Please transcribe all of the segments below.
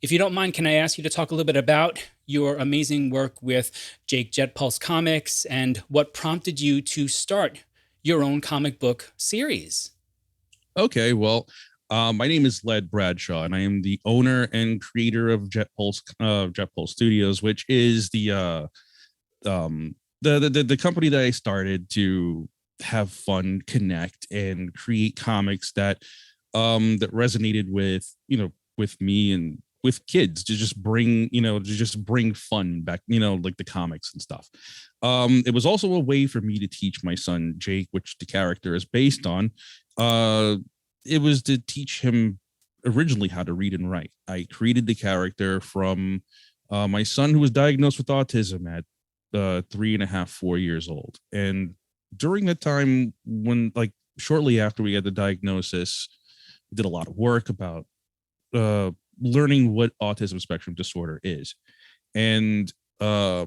If you don't mind, can I ask you to talk a little bit about your amazing work with Jake Jet Pulse Comics and what prompted you to start your own comic book series? Okay, well, my name is Led Bradshaw, and I am the owner and creator of Jet Pulse Studios, which is um, the company that I started to have fun, connect, and create comics that resonated with with me and with kids to just bring fun back, like the comics and stuff. It was also a way for me to teach my son Jake, which the character is based on. Uh, it was to teach him originally how to read and write. I created the character from my son, who was diagnosed with autism at 3.5, 4 years old. And during that time, when like shortly after we had the diagnosis, I did a lot of work about uh, learning what autism spectrum disorder is. And uh,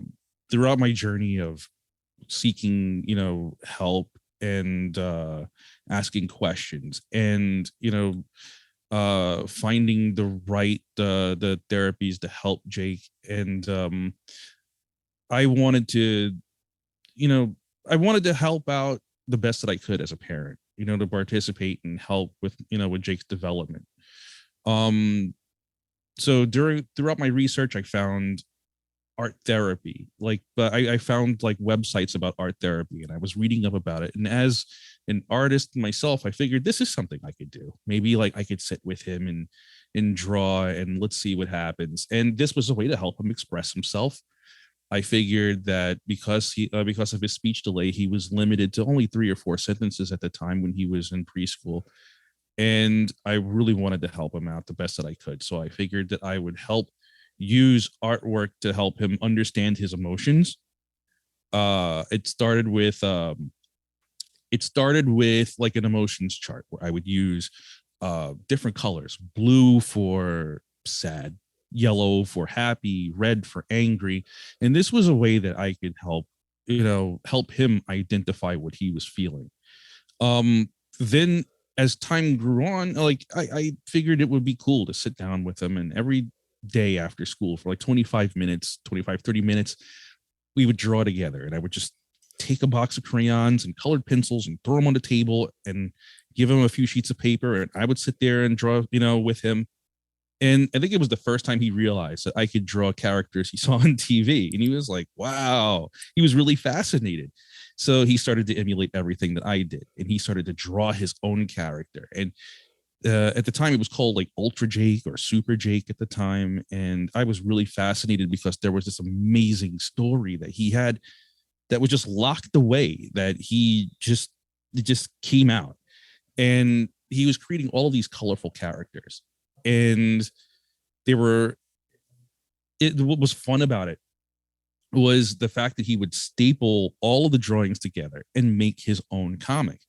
throughout my journey of seeking, help and asking questions and, finding the therapies to help Jake. And I wanted to, you know, I wanted to help out the best that I could as a parent, to participate and help with, with Jake's development. Um, so throughout my research, I found art therapy, but I found like websites about art therapy, and I was reading up about it. And as an artist myself, I figured this is something I could do. Maybe like I could sit with him and draw, and let's see what happens. And this was a way to help him express himself. I figured that because of his speech delay, he was limited to only 3 or 4 sentences at the time when he was in preschool, and I really wanted to help him out the best that I could. So I figured that I would help use artwork to help him understand his emotions. It started with like an emotions chart where I would use different colors: blue for sad, yellow for happy, red for angry. And this was a way that I could help him identify what he was feeling. Then as time grew on, like I figured it would be cool to sit down with him, and every day after school for like 25 minutes, 25, 30 minutes, we would draw together. And I would just take a box of crayons and colored pencils and throw them on the table and give him a few sheets of paper. And I would sit there and draw, with him. And I think it was the first time he realized that I could draw characters he saw on TV. And he was like, wow, he was really fascinated. So he started to emulate everything that I did. And he started to draw his own character. And at the time, it was called like Ultra Jake or Super Jake at the time. And I was really fascinated because there was this amazing story that he had that was just locked away, that it just came out. And he was creating all of these colorful characters. And what was fun about it was the fact that he would staple all of the drawings together and make his own comic.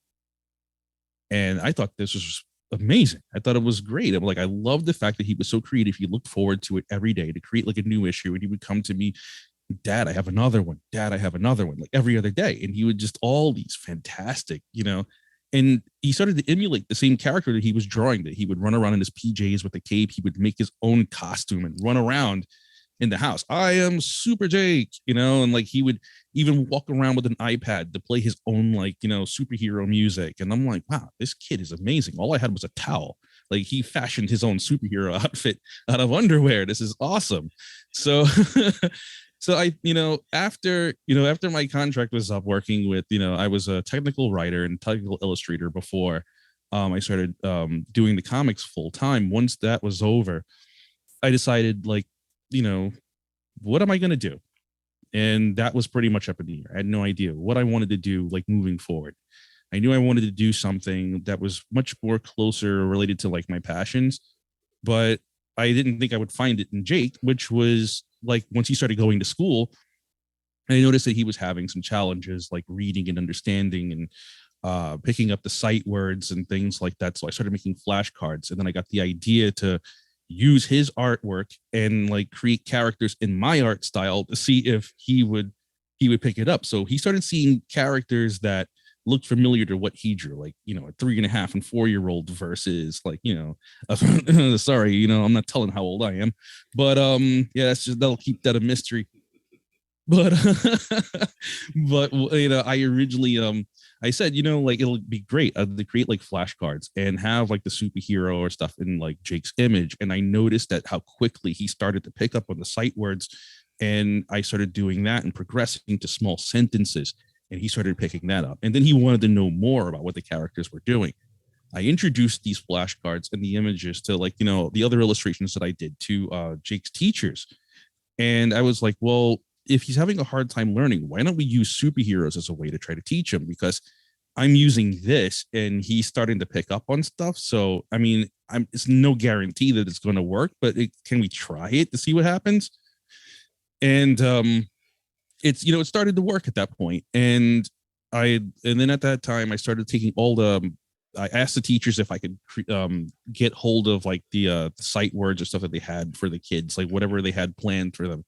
And I thought this was amazing. I thought it was great. I'm like, I love the fact that he was so creative. He looked forward to it every day to create like a new issue. And he would come to me, Dad, I have another one. Dad, I have another one, like every other day. And he would just all these fantastic, and he started to emulate the same character that he was drawing, that he would run around in his PJs with a cape. He would make his own costume and run around in the house. I am Super Jake, and like he would even walk around with an iPad to play his own like, superhero music. And I'm like, wow, this kid is amazing. All I had was a towel. Like he fashioned his own superhero outfit out of underwear. This is awesome. So so I, after my contract was up working with, I was a technical writer and technical illustrator before I started doing the comics full time. Once that was over, I decided like, you know, what am I going to do? And that was pretty much up in the air. I had no idea what I wanted to do, like moving forward. I knew I wanted to do something that was much more closer related to like my passions, but I didn't think I would find it in Jake, which was like once he started going to school, I noticed that he was having some challenges like reading and understanding and picking up the sight words and things like that. So I started making flashcards, and then I got the idea to use his artwork and like create characters in my art style to see if he would pick it up. So he started seeing characters that looked familiar to what he drew, like, you know, a 3.5 and 4-year-old versus like, you know, sorry, you know, I'm not telling how old I am, but yeah, that's just, that'll keep that a mystery. But but you know, I originally I said, you know, like it'll be great to create like flashcards and have like the superhero or stuff in like Jake's image. And I noticed that how quickly he started to pick up on the sight words, and I started doing that and progressing to small sentences, and he started picking that up. And then he wanted to know more about what the characters were doing. I introduced these flashcards and the images to, like, you know, the other illustrations that I did to Jake's teachers. And I was like, well, if he's having a hard time learning, why don't we use superheroes as a way to try to teach him? Because I'm using this and he's starting to pick up on stuff. So, I mean, it's no guarantee that it's going to work, but can we try it to see what happens? And it's, you know, it started to work at that point. And then at that time, I started taking all the, I asked the teachers if I could get hold of like the sight words or stuff that they had for the kids, like whatever they had planned for them,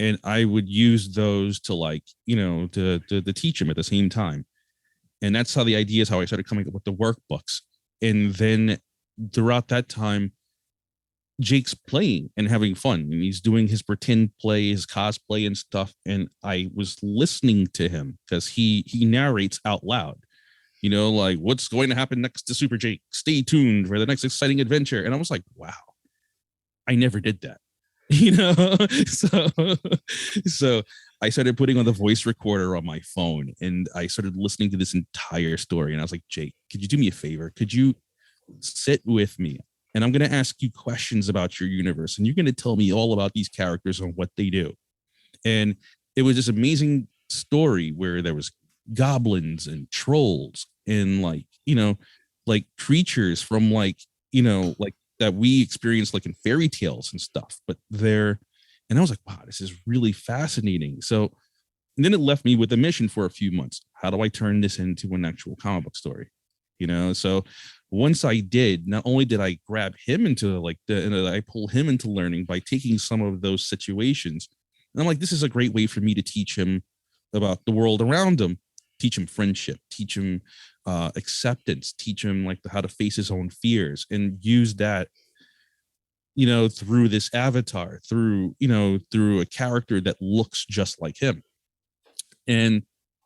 and I would use those to, like, you know, to teach them at the same time. And that's how the idea is how I started coming up with the workbooks. And then throughout that time, Jake's playing and having fun, and he's doing his pretend play, his cosplay and stuff. And I was listening to him because he narrates out loud, you know, like what's going to happen next to Super Jake. Stay tuned for the next exciting adventure. And I was like, wow, I never did that. You know, so I started putting on the voice recorder on my phone, and I started listening to this entire story. And I was like, Jake, could you do me a favor? Could you sit with me? And I'm going to ask you questions about your universe, and you're going to tell me all about these characters and what they do. And it was this amazing story where there was goblins and trolls and, like, you know, like creatures from, like, you know, like that we experience like in fairy tales and stuff, but they're, and I was like, wow, this is really fascinating. So, and then it left me with a mission for a few months. How do I turn this into an actual comic book story? You know, so once I did, not only did I grab him into like I pull him into learning by taking some of those situations. And I'm like, this is a great way for me to teach him about the world around him, teach him friendship, teach him acceptance, teach him like how to face his own fears, and use that, you know, through this avatar, through, you know, through a character that looks just like him. And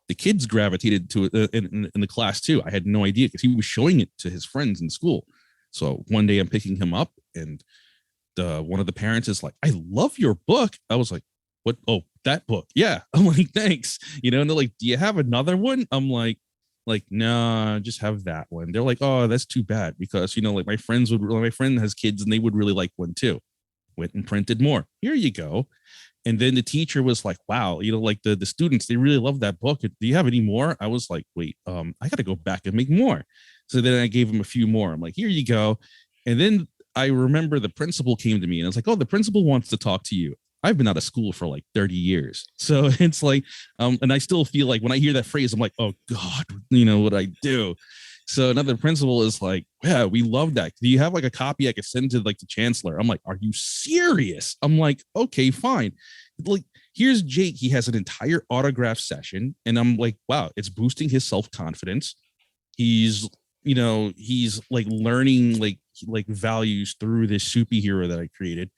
the kids gravitated to it in the class too. I had no idea because he was showing it to his friends in school. So one day I'm picking him up, and one of the parents is like, I love your book. I was like, what? Oh, that book. Yeah. I'm like, thanks. You know, and they're like, do you have another one? I'm like, nah, just have that one. They're like, oh, that's too bad, because, you know, like my friend has kids and they would really like one too. Went and printed more. Here you go. And then the teacher was like, wow, you know, like the students, they really love that book. Do you have any more? I was like, wait, I got to go back and make more. So then I gave him a few more. I'm like, here you go. And then I remember the principal came to me and I was like, oh, the principal wants to talk to you. I've been out of school for like 30 years. So it's like, and I still feel like when I hear that phrase, I'm like, oh God, you know what I do. So another principal is like, yeah, we love that. Do you have like a copy I could send to like the chancellor? I'm like, are you serious? I'm like, okay, fine. Like, here's Jake. He has an entire autograph session. And I'm like, wow, it's boosting his self-confidence. He's, you know, he's like learning like values through this superhero that I created.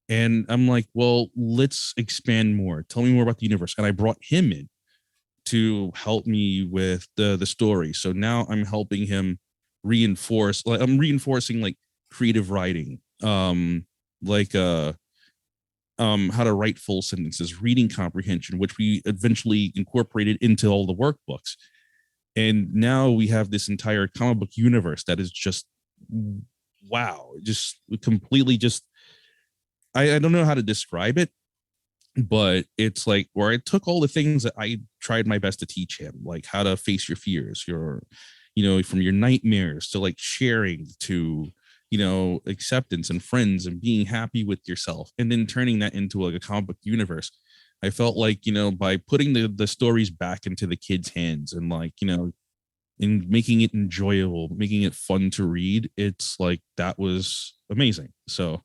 And I'm like, well, let's expand more. Tell me more about the universe. And I brought him in to help me with the story. So now I'm helping him reinforce, like I'm reinforcing like creative writing, like how to write full sentences, reading comprehension, which we eventually incorporated into all the workbooks. And now we have this entire comic book universe that is just wow, just completely just I don't know how to describe it, but it's like where I took all the things that I tried my best to teach him, like how to face your fears, your, you know, from your nightmares to like sharing to, you know, acceptance and friends and being happy with yourself, and then turning that into like a comic book universe. I felt like, you know, by putting the stories back into the kids' hands and like, you know, and making it enjoyable, making it fun to read, it's like that was amazing. So